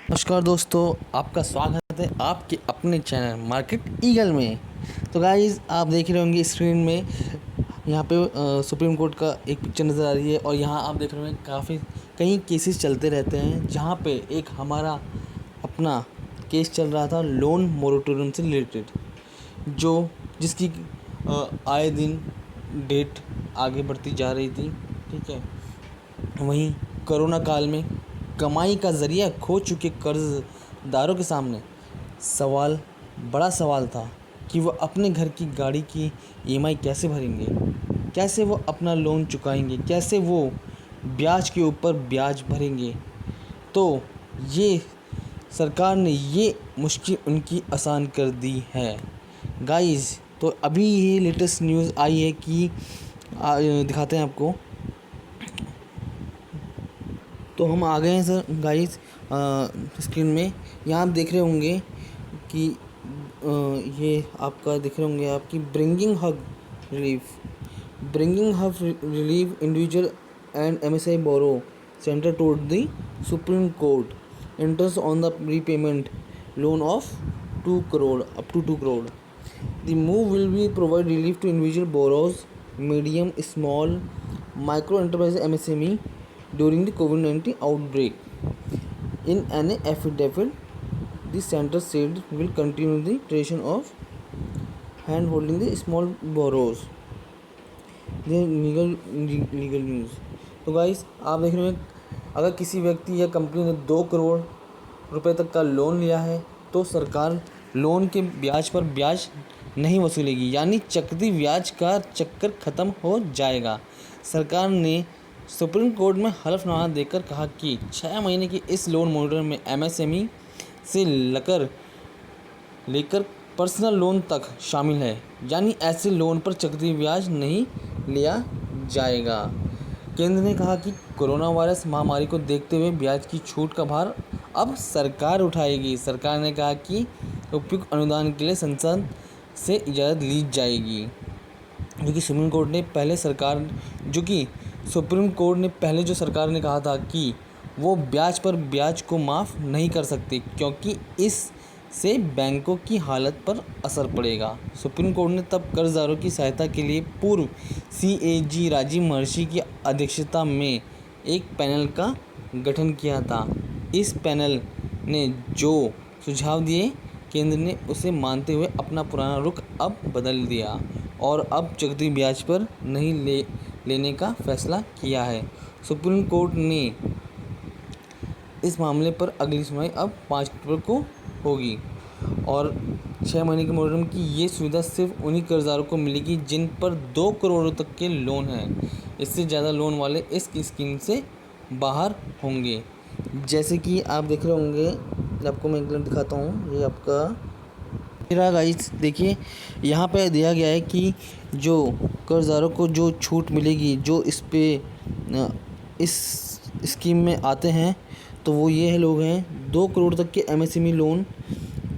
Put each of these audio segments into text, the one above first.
नमस्कार दोस्तों, आपका स्वागत है आपके अपने चैनल मार्केट ईगल में। तो गाइस, आप देख रहे होंगे स्क्रीन में यहाँ पे सुप्रीम कोर्ट का एक पिक्चर नज़र आ रही है और यहाँ आप देख रहे होंगे काफ़ी कई केसेस चलते रहते हैं, जहाँ पे एक हमारा अपना केस चल रहा था लोन मोरेटोरियम से रिलेटेड, जो जिसकी आए दिन डेट आगे बढ़ती जा रही थी। ठीक है, वहीं कोरोना काल में कमाई का ज़रिया खो चुके कर्जदारों के सामने बड़ा सवाल था कि वो अपने घर की गाड़ी की ईएमआई कैसे भरेंगे, कैसे वो अपना लोन चुकाएंगे, कैसे वो ब्याज के ऊपर ब्याज भरेंगे। तो ये सरकार ने ये मुश्किल उनकी आसान कर दी है गाइस। तो अभी ये लेटेस्ट न्यूज़ आई है कि दिखाते हैं आपको। तो हम आ गए हैं सर गाइस स्क्रीन में। यहाँ आप देख रहे होंगे कि ये आपका दिख रहे होंगे आपकी bringing hub relief individual and MSI borrow centre told the Supreme Court interest on the repayment loan of 2 crore up to 2 crore. The move will be provide relief to individual borrowers, medium, small, micro enterprise MSME during the COVID-19 outbreak. In an affidavit, the center said will continue the tradition of hand holding the small borrowers. The legal news. तो guys, आप देख रहे हैं, अगर किसी व्यक्ति या company ने 2 करोड़ रुपए तक का लोन लिया है तो सरकार लोन के ब्याज पर ब्याज नहीं वसूलेगी, यानी चक्रवृद्धि ब्याज का चक्कर ख़त्म हो जाएगा। सरकार ने सुप्रीम कोर्ट में हलफनामा देकर कहा कि 6 महीने की इस लोन मोरेटोरियम में एमएसएमई से लेकर पर्सनल लोन तक शामिल है, यानी ऐसे लोन पर चक्रवृद्धि ब्याज नहीं लिया जाएगा। केंद्र ने कहा कि कोरोना वायरस महामारी को देखते हुए ब्याज की छूट का भार अब सरकार उठाएगी। सरकार ने कहा कि उपयुक्त अनुदान के लिए संसद से इजाज़त ली जाएगी, क्योंकि सुप्रीम कोर्ट ने पहले जो सरकार ने कहा था कि वो ब्याज पर ब्याज को माफ़ नहीं कर सकती, क्योंकि इससे बैंकों की हालत पर असर पड़ेगा। सुप्रीम कोर्ट ने तब कर्जदारों की सहायता के लिए पूर्व CAG राजीव महर्षि की अध्यक्षता में एक पैनल का गठन किया था। इस पैनल ने जो सुझाव दिए, केंद्र ने उसे मानते हुए अपना पुराना रुख अब बदल दिया और अब चक्रवृद्धि ब्याज पर नहीं लेने का फैसला किया है। सुप्रीम कोर्ट ने इस मामले पर अगली सुनवाई अब 5 अक्टूबर को होगी और 6 महीने के मोरेटोरियम की ये सुविधा सिर्फ उन्हीं कर्जदारों को मिलेगी जिन पर 2 करोड़ तक के लोन हैं। इससे ज़्यादा लोन वाले इस स्कीम से बाहर होंगे। जैसे कि आप देख रहे होंगे, आपको मैं एक मिनट दिखाता हूँ। ये आपका मेरा गाइस देखिए, यहाँ पे दिया गया है कि जो कर्जदारों को जो छूट मिलेगी, जो इस स्कीम में आते हैं, तो वो ये लोग हैं 2 करोड़ तक के MSME लोन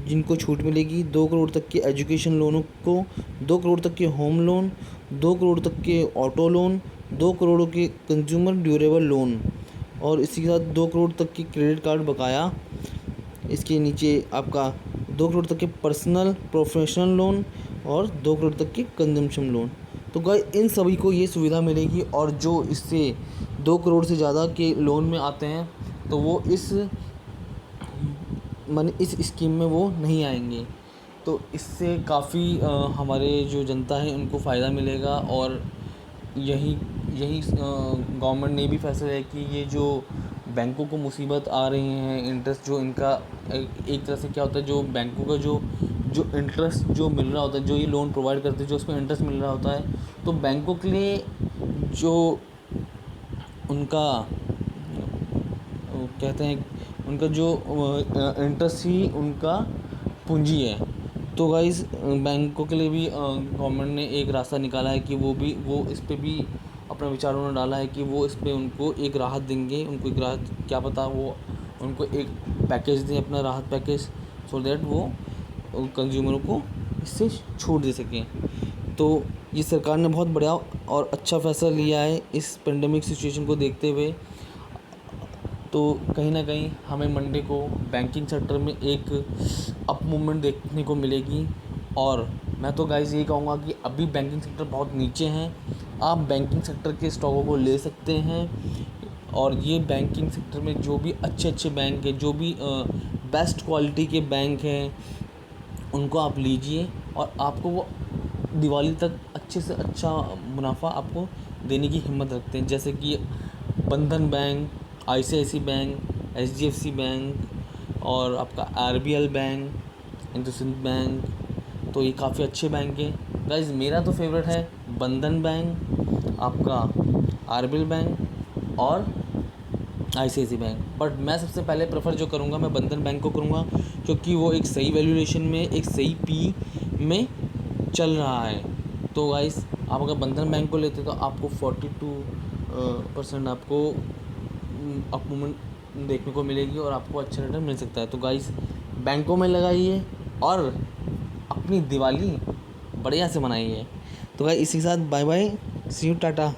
जिनको छूट मिलेगी, 2 करोड़ तक के एजुकेशन लोनों को, 2 करोड़ तक के होम लोन, 2 करोड़ तक के ऑटो लोन, 2 करोड़ के कंज्यूमर ड्यूरेबल लोन और इसी के साथ 2 करोड़ तक की क्रेडिट कार्ड बकाया। इसके नीचे आपका 2 करोड़ तक के पर्सनल प्रोफेशनल लोन और 2 करोड़ तक के कंजम्पशन लोन। तो गाइस, इन सभी को ये सुविधा मिलेगी और जो इससे 2 करोड़ से ज़्यादा के लोन में आते हैं तो वो इस स्कीम में वो नहीं आएंगे। तो इससे काफ़ी हमारे जो जनता है उनको फ़ायदा मिलेगा और यही गवर्नमेंट ने भी फैसला है कि ये जो बैंकों को मुसीबत आ रही हैं, इंटरेस्ट जो इनका एक तरह से क्या होता है, जो बैंकों का जो इंटरेस्ट जो मिल रहा होता है, जो ये लोन प्रोवाइड करते हैं, जो उसमें इंटरेस्ट मिल रहा होता है, तो बैंकों के लिए जो उनका कहते हैं उनका जो इंटरेस्ट ही उनका पूंजी है। तो गाइस, बैंकों के लिए भी गवर्नमेंट ने एक रास्ता निकाला है कि वो इस पे भी अपना विचार उन्होंने डाला है कि वो इस पे उनको एक राहत देंगे। उनको एक राहत, क्या पता वो उनको एक पैकेज दें, अपना राहत पैकेज, सो दैट वो कंज्यूमरों को इससे छूट दे सकें। तो ये सरकार ने बहुत बढ़िया और अच्छा फैसला लिया है इस पेंडेमिक सिचुएशन को देखते हुए। तो कहीं ना कहीं हमें मंडे को बैंकिंग सेक्टर में एक अप मूवमेंट देखने को मिलेगी। और मैं तो गाइस यही कहूँगा कि अभी बैंकिंग सेक्टर बहुत नीचे हैं, आप बैंकिंग सेक्टर के स्टॉकों को ले सकते हैं। और ये बैंकिंग सेक्टर में जो भी अच्छे अच्छे बैंक हैं, जो भी बेस्ट क्वालिटी के बैंक हैं, उनको आप लीजिए और आपको वो दिवाली तक अच्छे से अच्छा मुनाफा आपको देने की हिम्मत रखते हैं। जैसे कि बंधन bank, ICICI bank, HDFC bank और आपका RBL बैंक, इंडसइंड बैंक, तो ये काफ़ी अच्छे बैंक हैं गाइज। मेरा तो फेवरेट है बंधन बैंक, आपका RBL बैंक और ICICI बैंक। बट मैं सबसे पहले प्रेफर जो करूँगा, मैं बंधन बैंक को करूँगा, क्योंकि वो एक सही वैल्यूएशन में, एक सही PE में चल रहा है। तो गाइस आप अगर बंधन बैंक को लेते तो आपको 42% आपको अप मूवमेंट देखने को मिलेगी और आपको अच्छा रिटर्न मिल सकता है। तो गाइस बैंकों में लगाइए और अपनी दिवाली बढ़िया से मनाइए। तो गाइस इसी के साथ bye bye, see you, Tata.